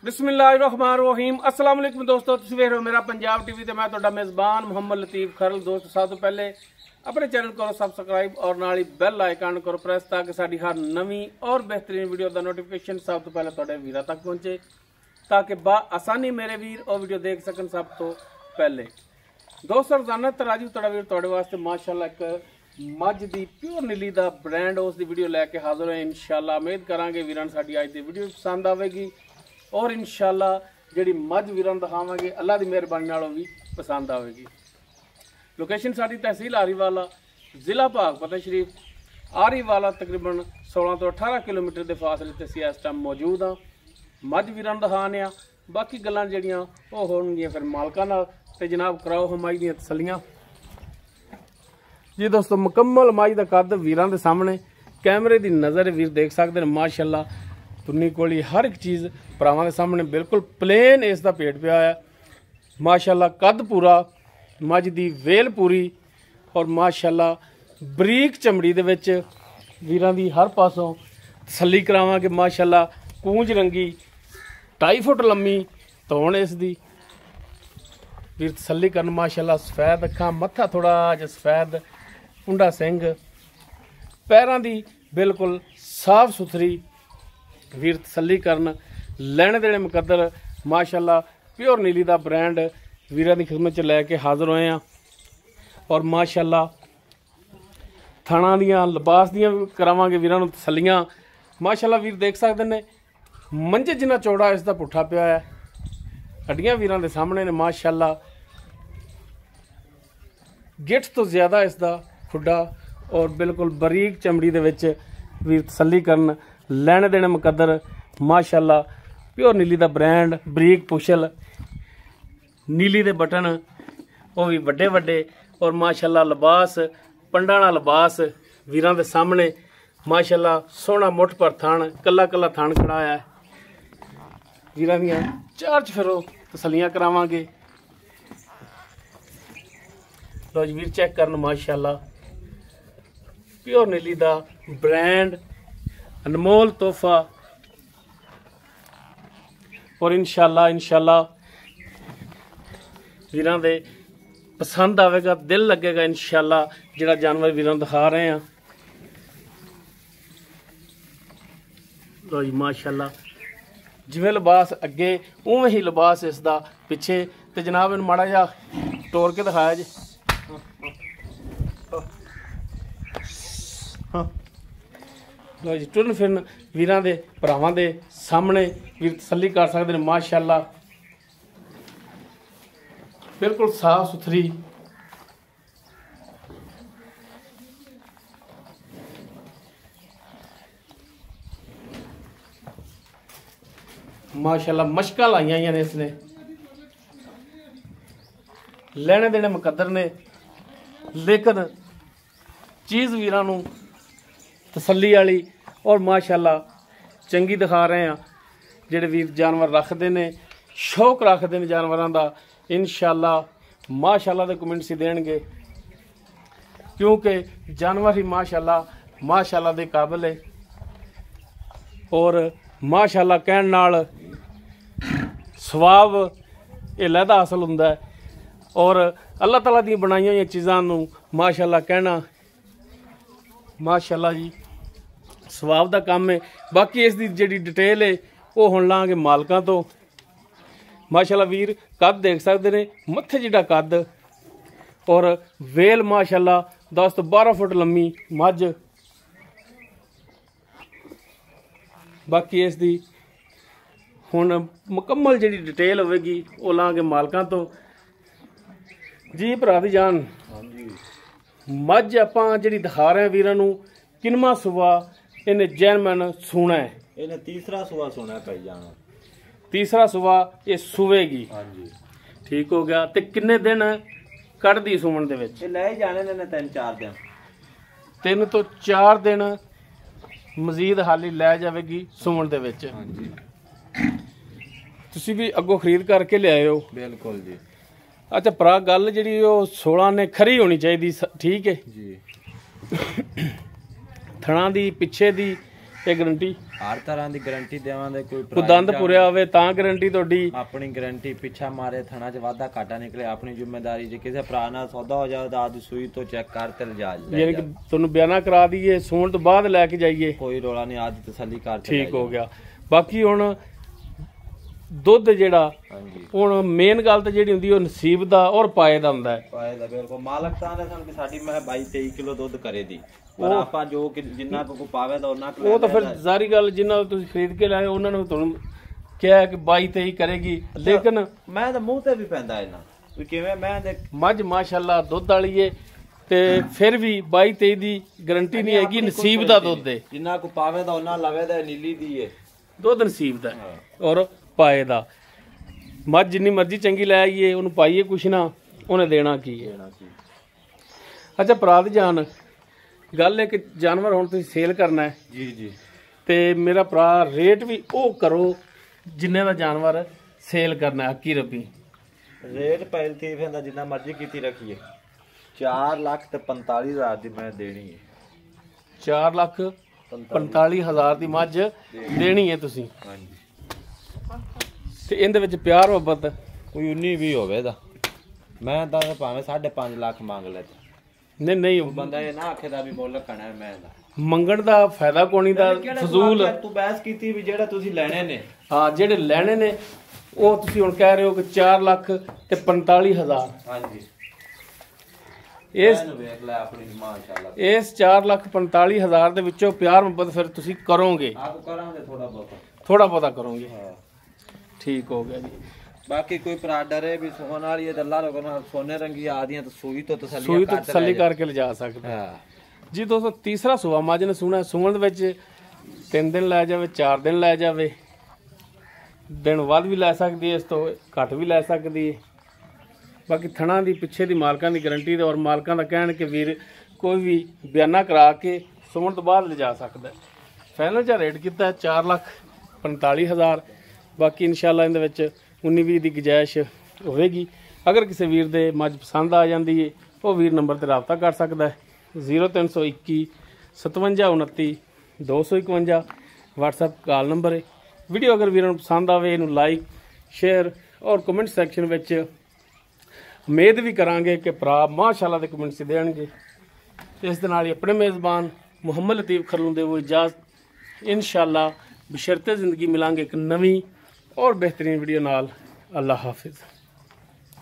बिस्मिल्लाहिर्रहमानिर्रहीम अस्सलाम वालेकुम दोस्तों, तुसीं वेख रहे हो मेरा पंजाब टीवी ते मैं तुहाडा मेज़बान मुहम्मद लतीफ़ खरल। दोस्त सब तो पहले अपने चैनल करो सबसक्राइब और नाल ही बैल आइकन करो प्रेस ताकि साडी हर नवीं और बेहतरीन वीडियो का नोटिफिकेशन सब तो पहले तुहाडे वीरां तक पहुंचे, ताकि बा आसानी मेरे वीर और वीडियो देख सकन सब तो पहले। दोस्तों रोजाना तराजू तुहाडा वीर तुहाडे वास्ते माशाअल्लाह एक मझ दी प्योर नीली दा ब्रांड उस दी वीडियो लैके हाजिर है। इंशाअल्लाह उम्मीद करांगे वीरां साडी अज दी वीडियो पसंद आवेगी और इंशाअल्लाह जिहड़ी मझ वीरां नूं दिखावांगे अल्लाह दी मेहरबानी नाल भी पसंद आवेगी। लोकेशन साडी तहसील आरीवाला, जिला भागपत शरीफ। आरीवाला तकरीबन 16 तो 18 किलोमीटर के फासले ते असीं इस टाइम मौजूद हाँ। मझ वीरां नूं दिखाने आ, बाकी गल्लां जिहड़ियां ओह होणगीआं फिर मालकां नाल। ते जनाब कराओ हमाई दीयां तसल्लियां जी। दोस्तों मुकम्मल माई दा कद वीरां दे सामने कैमरे दी नज़र वीर देख सकदे ने। माशाअल्लाह तुन्नी कोली हर एक चीज़ भरावां दे सामने बिल्कुल प्लेन इसदा पेट पिया है। माशाअल्लाह कद पूरा, मझ दी वेल पूरी और माशाअल्लाह बरीक चमड़ी दे विच वीरां दी हर पासों तसल्ली करावांगे। माशाअल्लाह कूंज रंगी 2.5 फुट लम्मी तोण इसदी वीर तसल्ली करन। माशाअल्लाह सफेद अखां, मत्था थोड़ा जिहा सफेद, उंडा सिंग, पैरां दी बिल्कुल साफ सुथरी वीर तसल्ली करन। लैने देने मुकद्दर माशाअल्लाह प्योर नीली दा ब्रांड वीरां दी खिदमत च लैके हाज़र होए हैं। और माशाअल्लाह थाणा दियां लिबास दियां करावांगे वीरां नूं तसल्लियां। माशाअल्लाह वीर देख सकदे ने मंझे जिन्ना चौड़ा इसदा पुट्ठा पिया है, हड्डियां वीरां दे सामने ने। माशाअल्लाह गिट्ठ तो ज़्यादा इसदा खुड्डा और बिल्कुल बरीक चमड़ी दे विच वीर तसल्ली करन। लैने देने मुकद्दर माशाअल्लाह प्योर नीली दा ब्रांड, बरीक पुछल, नीली दे बटन वो भी वड्डे वड्डे और माशाअल्लाह लिबास पंडाणा लिबास वीरां दे सामने। माशाअल्लाह सोहना मुठ पर थान, कला कला थान खड़ा है। वीरां दियां चार चफेरो तसल्लियां करावांगे। लो जी वीर चेक करन। माशाअल्लाह प्योर नीली दा ब्रांड, अनमोल तोहफा। और इंशाअल्लाह वीरां दे पसंद आवेगा, दिल लगेगा इंशाअल्लाह जिहड़ा जानवर वीरां दिखा रहे हैं। लो जी माशाअल्लाह जिवें लिबास अगे उवें ही लिबास इसदा पिछे। ते जनाब इन्हूं माड़ा जिहा टोर के दिखाया जी। लो जी टुरन फिरन वीरां दे भरावां दे सामने वीर तसल्ली कर सकते हैं। माशाअल्लाह बिल्कुल साफ सुथरी माशाअल्लाह मशकां लाइयां ने इसने। लेने देने मुकद्दर ने, लेकिन चीज़ वीरां नूं तसल्ली वाली और माशाअल्लाह चंगी दिखा रहे हैं। जिहड़े वीर जानवर रखते ने, शौक रखते हैं जानवरों का, इंशाअल्लाह माशाअल्लाह दे कमेंट सी देणगे, क्योंकि जानवर ही माशाअल्लाह दे काबिल है। और माशाअल्लाह कहण नाल सवाब ये लैदा हासिल हुंदा है। और अल्लाह ताला दी बनाई हुई चीज़ां नूं माशाअल्लाह कहना माशाअल्लाह जी सवाब दा काम है। बाकी इस दी जिहड़ी डिटेल है वो हुण लांगे मालकां तो। माशाअल्लाह वीर कद देख सकदे ने, मत्थे जिहड़ा कद और वेल माशाअल्लाह 10 तो 12 फुट लम्मी मझ। बाकी इस दी हुण मुकम्मल जिहड़ी डिटेल होवेगी वो लांगे मालकां तो जी। भरा दी जान मझ आपां जिहड़ी दिखा रहे हैं वीरां नूं, किनवा सुबा इन्हें जैनमैन सूना है? इन्हें तीसरा सुबह सुना है भाई जान। तीसरा सुबह ये सुवेगी। हाँ जी ठीक हो गया। ते किन्ने दिन कढ़दी सुमन दे विच? ले जाने ने 3-4 दिन। 3 तो 4 दिन मजीद हाली लै जाएगी सुमन दे विच। हाँ जी तुसी भी अगों खरीद करके ले आए हो? बिल्कुल जी। अच्छा भरा गल जिहड़ी ओ 16 ने खरी होनी चाहिए, ठीक है जी। थणा दी पिछे दी ਇਹ ਗਾਰੰਟੀ ਹਰ ਤਰ੍ਹਾਂ ਦੀ ਗਾਰੰਟੀ ਦੇਵਾਂਗੇ। ਕੋਈ ਕੋਈ ਦੰਦ ਪੁਰਿਆ ਹੋਵੇ ਤਾਂ ਗਾਰੰਟੀ ਤੁਹਾਡੀ? ਆਪਣੀ ਗਾਰੰਟੀ, ਪਿੱਛਾ ਮਾਰੇ ਥਣਾ 'ਚ ਵਾਧਾ ਘਾਟਾ ਨਿਕਲੇ ਆਪਣੀ ਜ਼ਿੰਮੇਵਾਰੀ। ਜੇ ਕਿਸੇ ਭਰਾ ਨਾਲ ਸੌਦਾ ਹੋ ਜਾਵੇ ਤਾਂ ਆਦੀ ਸੂਈ ਤੋਂ ਚੈੱਕ ਕਰ ਤੇ ਲਿਜਾ ਯਾਨੀ ਕਿ ਤੁਹਾਨੂੰ ਬਿਆਨਾ ਕਰਾ ਦਈਏ, ਸੂਣ ਤੋਂ ਬਾਅਦ ਲੈ ਕੇ ਜਾਈਏ, ਕੋਈ ਰੋਲਾ ਨਹੀਂ, ਆਦੀ ਤਸੱਲੀ ਕਰ ਤੇ ਠੀਕ ਹੋ ਗਿਆ। ਬਾਕੀ ਹੁਣ ਦੁੱਧ ਜਿਹੜਾ ਹਾਂਜੀ ਹੁਣ ਮੇਨ ਗੱਲ ਤਾਂ ਜਿਹੜੀ ਹੁੰਦੀ ਉਹ ਨਸੀਬ ਦਾ ਔਰ ਪਾਏ ਦਾ ਹੁੰਦਾ ਹੈ। ਪਾਏ ਦਾ ਬਿਲਕੁਲ ਮਾਲਕ ਤਾਂ ਨੇ ਸਾਨੂੰ ਕਿ ਸਾਡੀ ਮੈਂ 22-23 ਕਿਲੋ ਦੁੱਧ ਕਰੇ ਦੀ, ਪਰ ਆਪਾਂ ਜੋ ਕਿ ਜਿੰਨਾ ਕੋ ਪਾਵੇ ਤਾਂ ਉਹਨਾਂ ਉਹ ਤਾਂ ਫਿਰ ਜ਼ਾਰੀ ਗੱਲ, ਜਿੰਨਾ ਤੁਸੀਂ ਖਰੀਦ ਕੇ ਲਾਏ ਉਹਨਾਂ ਨੂੰ ਤੁਹਾਨੂੰ ਕਿਹਾ ਕਿ 22-23 ਕਰੇਗੀ, ਲੇਕਿਨ ਮੈਂ ਤਾਂ ਮੂੰਹ ਤੇ ਵੀ ਪੈਂਦਾ ਇਹਨਾਂ ਵੀ ਕਿਵੇਂ ਮੈਂ ਦੇ ਮੱਝ ਮਾਸ਼ਾਅੱਲਾ ਦੁੱਧ ਵਾਲੀ ਏ ਤੇ ਫਿਰ ਵੀ 22-23 ਦੀ ਗਾਰੰਟੀ ਨਹੀਂ ਹੈਗੀ, ਨਸੀਬ ਦਾ ਦੁੱਧ ਏ। ਜਿੰਨਾ ਕੋ ਪਾਵੇ ਤਾਂ ਉਹਨਾਂ ਲਵੇ ਦਾ ਨੀਲੀ ਦੀ ਏ ਦੁੱਧ ਨਸੀਬ ਦਾ ਔਰ ਪਾਏ ਦਾ। ਮੱਝ ਜਿੰਨੀ ਮਰਜ਼ੀ ਚੰਗੀ ਲੈ ਆਈਏ, ਉਹਨੂੰ ਪਾਈਏ ਕੁਛ ਨਾ, ਉਹਨੇ ਦੇਣਾ ਕੀ ਹੈ। ਅੱਛਾ ਭਰਾ ਦੀ ਜਾਨ ਗੱਲ ਹੈ ਕਿ ਜਾਨਵਰ ਹੁਣ ਤੁਸੀਂ ਸੇਲ ਕਰਨਾ ਹੈ ਜੀ ਜੀ, ਤੇ ਮੇਰਾ ਭਰਾ ਰੇਟ ਵੀ ਉਹ ਕਰੋ ਜਿੰਨੇ ਦਾ ਜਾਨਵਰ ਸੇਲ ਕਰਨਾ ਹੈ। ਹੱਕੀ ਰੱਬੀ ਰੇਟ ਪਹਿਲ ਤੇ ਫੇਂਦਾ ਜਿੰਨਾ ਮਰਜ਼ੀ ਕੀਤੀ ਰੱਖੀਏ 4,45,000 ਦੀ ਮੈਂ ਦੇਣੀ ਹੈ। 4,45,000 ਦੀ ਮੱਝ ਦੇਣੀ ਹੈ ਤੁਸੀਂ? ਹਾਂਜੀ। ਤੇ ਇਹਦੇ ਵਿੱਚ ਪਿਆਰ ਮੁਹੱਬਤ ਕੋਈ 19-20 ਹੋਵੇ ਦਾ ਮੈਂ ਤਾਂ ਭਾਵੇਂ 5.5 ਲੱਖ ਮੰਗ ਲੈ। ਨਹੀਂ ਨਹੀਂ, ਬੰਦਾ ਇਹ ਨਾ ਆਖੇ ਦਾ ਵੀ ਮੁੱਲ ਕਣਾ ਮੈਂ ਦਾ ਮੰਗਣ ਦਾ ਫਾਇਦਾ ਕੋਣੀ ਦਾ, ਫਜ਼ੂਲ। ਤੂੰ ਬਹਿਸ ਕੀਤੀ ਵੀ ਜਿਹੜਾ ਤੁਸੀਂ ਲੈਣੇ ਨੇ, ਹਾਂ ਜਿਹੜੇ ਲੈਣੇ ਨੇ ਉਹ ਤੁਸੀਂ ਹੁਣ ਕਹਿ ਰਹੇ ਹੋ ਕਿ 4,45,000। ਹਾਂਜੀ ਇਸ ਵੇਖ ਲੈ ਆਪਣੀ ਮਾਸ਼ਾਅੱਲਾ ਇਸ 4,45,000 ਦੇ ਵਿੱਚੋਂ ਪਿਆਰ ਮੁਹੱਬਤ ਫਿਰ ਤੁਸੀਂ ਕਰੋਗੇ? ਆਪ ਕਰਾਂਗੇ ਥੋੜਾ ਬਹੁਤਾ ਕਰੋਗੇ। ਠੀਕ ਹੋ ਗਿਆ ਜੀ। ਬਾਕੀ ਕੋਈ ਭਰਾ ਡਰੇ ਵੀ ਸੋਨ ਵਾਲੀ ਹੈ ਤਾਂ ਅੱਲਾਹ ਰੋਕਣਾ ਸੋਨੇ ਰੰਗੀ ਆਦੀਆਂ ਤਾਂ ਸੂਈ ਤੋਂ ਤਸੱਲੀ ਕਰਕੇ ਲਿਜਾ ਸਕਦਾ। ਹਾਂ ਜੀ ਦੋਸਤੋ, ਤੀਸਰਾ ਸੂਆ ਮੱਝ ਨੇ ਸੂਣਾ, ਸੂਣ ਦੇ ਵਿੱਚ 3 ਦਿਨ ਲੈ ਜਾਵੇ, 4 ਦਿਨ ਲੈ ਜਾਵੇ, ਦਿਨ ਵੱਧ ਵੀ ਲੈ ਸਕਦੀ ਹੈ, ਇਸ ਤੋਂ ਘੱਟ ਵੀ ਲੈ ਸਕਦੀ ਹੈ। ਬਾਕੀ ਥਣਾ ਦੀ ਪਿੱਛੇ ਦੀ ਮਾਲਕਾਂ ਦੀ ਗਾਰੰਟੀ ਤੇ ਔਰ ਮਾਲਕਾਂ ਦਾ ਕਹਿਣ ਕਿ ਵੀਰ ਕੋਈ ਵੀ ਬਿਆਨਾ ਕਰਾ ਕੇ ਸੂਣ ਤੋਂ ਬਾਅਦ ਲਿਜਾ ਸਕਦਾ। ਫਾਈਨਲ ਜਿਹਾ ਰੇਟ ਕੀਤਾ 4,45,000। ਬਾਕੀ ਇਨਸ਼ਾਅੱਲਾ ਇਹਦੇ ਵਿੱਚ 19-20 ਦੀ ਗੁੰਜਾਇਸ਼ ਹੋਵੇਗੀ। ਅਗਰ ਕਿਸੇ ਵੀਰ ਦੇ ਮੱਝ ਪਸੰਦ ਆ ਜਾਂਦੀ ਹੈ, ਉਹ ਵੀਰ ਨੰਬਰ ਤੇ ਰਾਬਤਾ ਕਰ ਸਕਦਾ ਹੈ 0321 5729 251 WhatsApp ਕਾਲ ਨੰਬਰ ਹੈ। ਵੀਡੀਓ ਅਗਰ ਵੀਰਾਂ ਨੂੰ ਪਸੰਦ ਆਵੇ ਇਹਨੂੰ ਲਾਈਕ ਸ਼ੇਅਰ ਔਰ ਕਮੈਂਟ ਸੈਕਸ਼ਨ ਵਿੱਚ ਉਮੀਦ ਵੀ ਕਰਾਂਗੇ ਕਿ ਭਰਾ ਮਾਸ਼ਾਅੱਲਾ ਦੇ ਕਮੈਂਟਸ ਦੇਣਗੇ। ਇਸ ਦੇ ਨਾਲ ਹੀ ਆਪਣੇ ਮੇਜ਼ਬਾਨ ਮੁਹੰਮਦ ਲਤੀਫ ਖਰਲੂ ਦੇ ਉਹ ਇਜਾਜ਼ਤ। ਇਨਸ਼ਾਅੱਲਾ ਬਸ਼ਰਤੇ ਜ਼ਿੰਦਗੀ ਮਿਲਾਂਗੇ ਇੱਕ ਨਵੀਂ ਔਰ ਬਿਹਤਰੀਨ ਵੀਡੀਓ ਨਾਲ। ਅੱਲਾਹ ਹਾਫਿਜ਼।